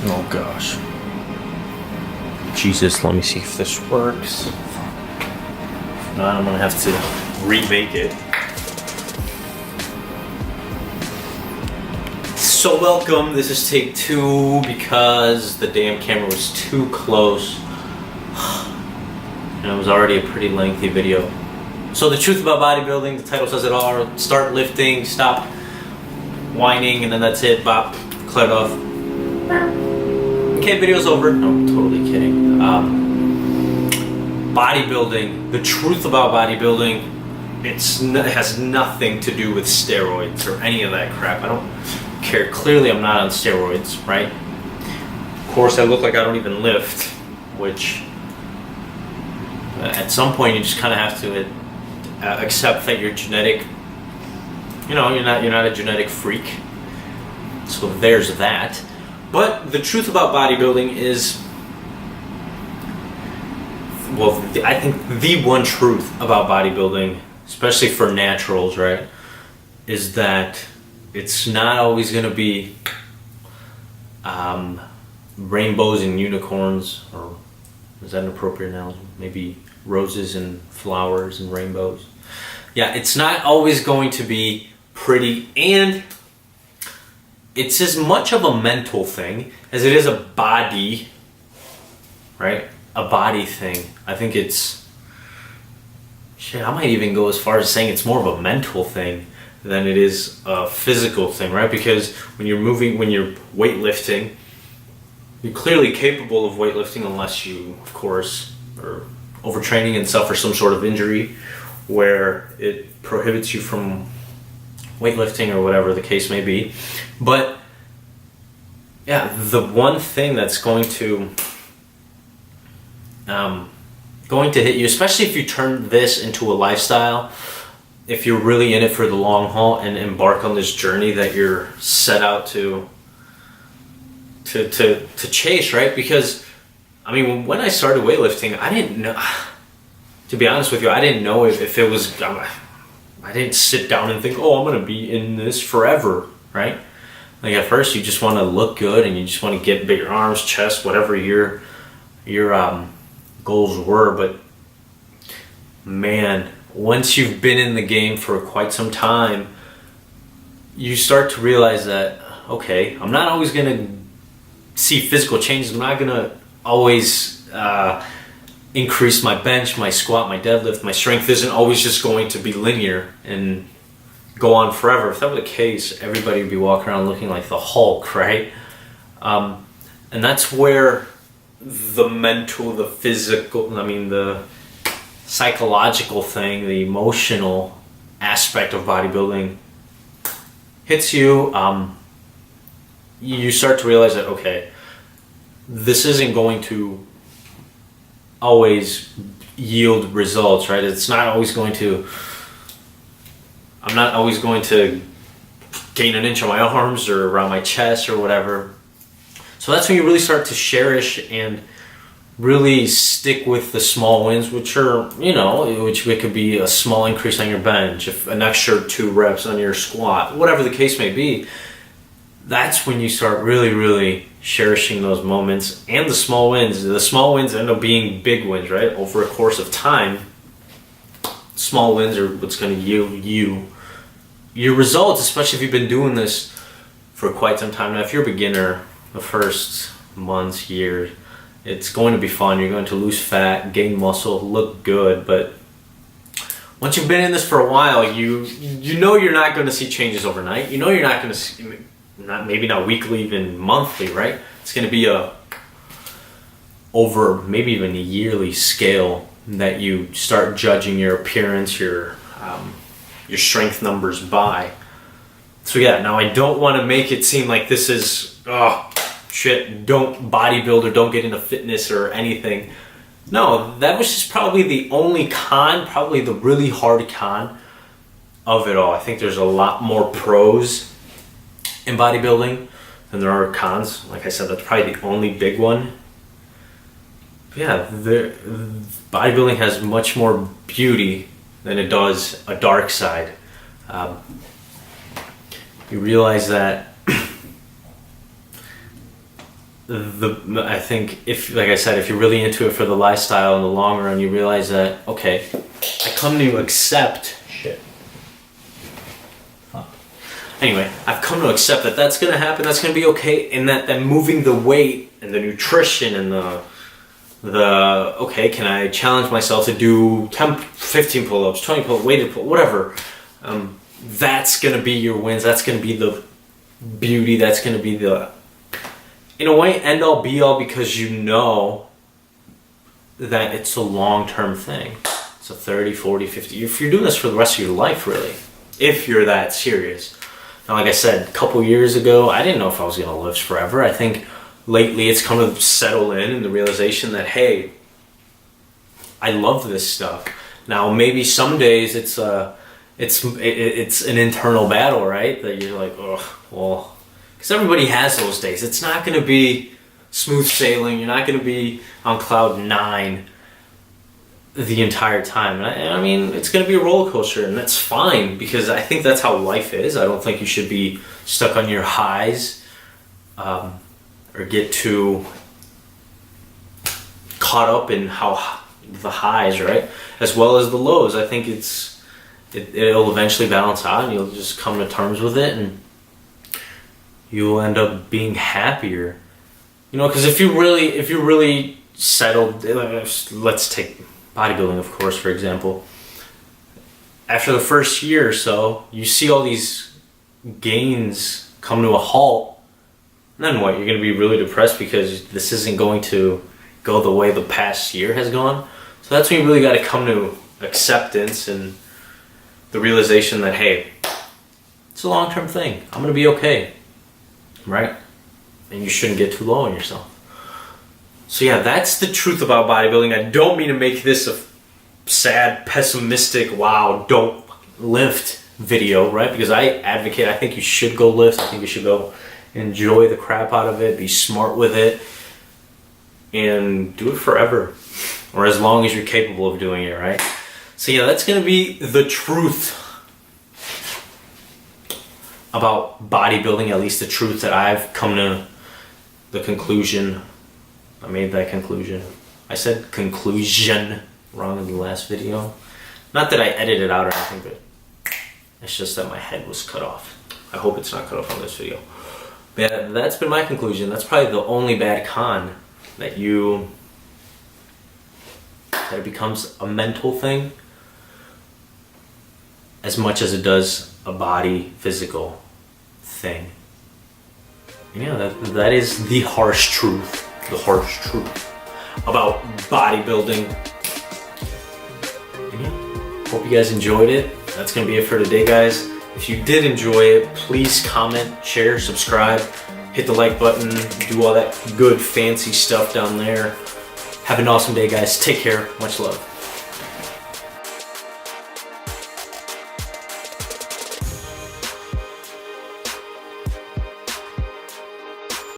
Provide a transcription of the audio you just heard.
Oh gosh. Jesus, let me see if this works. If not, I'm gonna have to remake it. So welcome, this is take 2 because the damn camera was too close. And it was already a pretty lengthy video. So the truth about bodybuilding, the title says it all. Start lifting, stop whining, and then that's it. Bop, cleared off. Okay, video's over. No, I'm totally kidding. Bodybuilding, the truth about bodybuilding, it has nothing to do with steroids or any of that crap. I don't care. Clearly I'm not on steroids, right? Of course I look like I don't even lift, which at some point you just kind of have to accept that you're genetic. You know, you're not a genetic freak. So there's that. But the truth about bodybuilding is, well, I think the one truth about bodybuilding, especially for naturals, right, is that it's not always going to be rainbows and unicorns, or is that an appropriate analogy? Maybe roses and flowers and rainbows. Yeah, it's not always going to be pretty, and it's as much of a mental thing as it is a body, right? A body thing. I think it's, shit, I might even go as far as saying it's more of a mental thing than it is a physical thing, right? Because when you're moving, when you're weightlifting, you're clearly capable of weightlifting unless you, of course, are overtraining and suffer some sort of injury where it prohibits you from weightlifting or whatever the case may be. But yeah, the one thing that's going to hit you, especially if you turn this into a lifestyle, if you're really in it for the long haul and embark on this journey that you're set out to chase, right? Because I mean, when I started weightlifting, I didn't know, to be honest with you, I didn't know if it was, I didn't sit down and think, oh, I'm gonna be in this forever, right? Like at first you just want to look good and you just want to get bigger arms, chest, whatever your goals were. But man, once you've been in the game for quite some time, you start to realize that, okay, I'm not always gonna see physical changes. I'm not gonna always increase my bench, my squat, my deadlift. My strength isn't always just going to be linear and go on forever. If that were the case, everybody would be walking around looking like the Hulk, right? And that's where the mental, the physical, the psychological thing, the emotional aspect of bodybuilding hits you. You start to realize that, okay, this isn't going to always yield results, right? It's not always going to, I'm not always going to gain an inch on my arms or around my chest or whatever. So that's when you really start to cherish and really stick with the small wins, which are, which it could be a small increase on your bench, if an extra 2 reps on your squat, whatever the case may be. That's when you start really, really cherishing those moments and the small wins. The small wins end up being big wins, right? Over a course of time, small wins are what's going to yield you your results, especially if you've been doing this for quite some time. Now, if you're a beginner, the first months, years, it's going to be fun. You're going to lose fat, gain muscle, look good. But once you've been in this for a while, you know you're not going to see changes overnight. You know you're not going to see, maybe not weekly, even monthly, right? It's going to be over maybe even a yearly scale that you start judging your appearance, your strength numbers by. So yeah, now I don't want to make it seem like this is, oh shit, don't bodybuild or don't get into fitness or anything. No, that was just probably the only con, probably the really hard con of it all. I think there's a lot more pros in bodybuilding than there are cons. Like I said, that's probably the only big one. But yeah, bodybuilding has much more beauty than it does a dark side. You realize that I think if, like I said, if you're really into it for the lifestyle in the long run, you realize that, okay, I come to accept shit. Anyway, I've come to accept that that's going to happen, that's going to be okay, and that moving the weight and the nutrition and okay, can I challenge myself to do 10, 15 pull-ups, 20 pull-ups, weighted pull, whatever. That's going to be your wins. That's going to be the beauty. That's going to be the, in a way, end all be all, because you know that it's a long-term thing. It's a 30, 40, 50. If you're doing this for the rest of your life, really, if you're that serious. Now, like I said, a couple years ago, I didn't know if I was going to lift forever. I think lately it's come to settle in the realization that, hey, I love this stuff. Now, maybe some days it's an internal battle, right? That you're like, oh, well, because everybody has those days. It's not going to be smooth sailing. You're not going to be on cloud 9 the entire time. And I mean, it's going to be a roller coaster, and that's fine, because I think that's how life is. I don't think you should be stuck on your highs or get too caught up in how the highs, right, as well as the lows. I think it'll eventually balance out, and you'll just come to terms with it, and you'll end up being happier. You know, because if you're really settled, let's take bodybuilding, of course, for example. After the first year or so, you see all these gains come to a halt, and then what? You're going to be really depressed because this isn't going to go the way the past year has gone. So that's when you really got to come to acceptance and the realization that, hey, it's a long-term thing. I'm going to be okay, right? And you shouldn't get too low on yourself. So yeah, that's the truth about bodybuilding. I don't mean to make this a sad, pessimistic, wow, don't lift video, right? Because I advocate, I think you should go lift. I think you should go enjoy the crap out of it, be smart with it, and do it forever, or as long as you're capable of doing it, right? So yeah, that's going to be the truth about bodybuilding, at least the truth that I've come to the conclusion. I made that conclusion. I said conclusion wrong in the last video. Not that I edited it out or anything, but it's just that my head was cut off. I hope it's not cut off on this video. But yeah, that's been my conclusion. That's probably the only bad con, that it becomes a mental thing as much as it does a body physical thing. Yeah, that is the harsh truth. The harsh truth about bodybuilding. Yeah. Hope you guys enjoyed it. That's gonna be it for today, guys. If you did enjoy it, please comment, share, subscribe, hit the like button, do all that good fancy stuff down there. Have an awesome day, guys. Take care. Much love.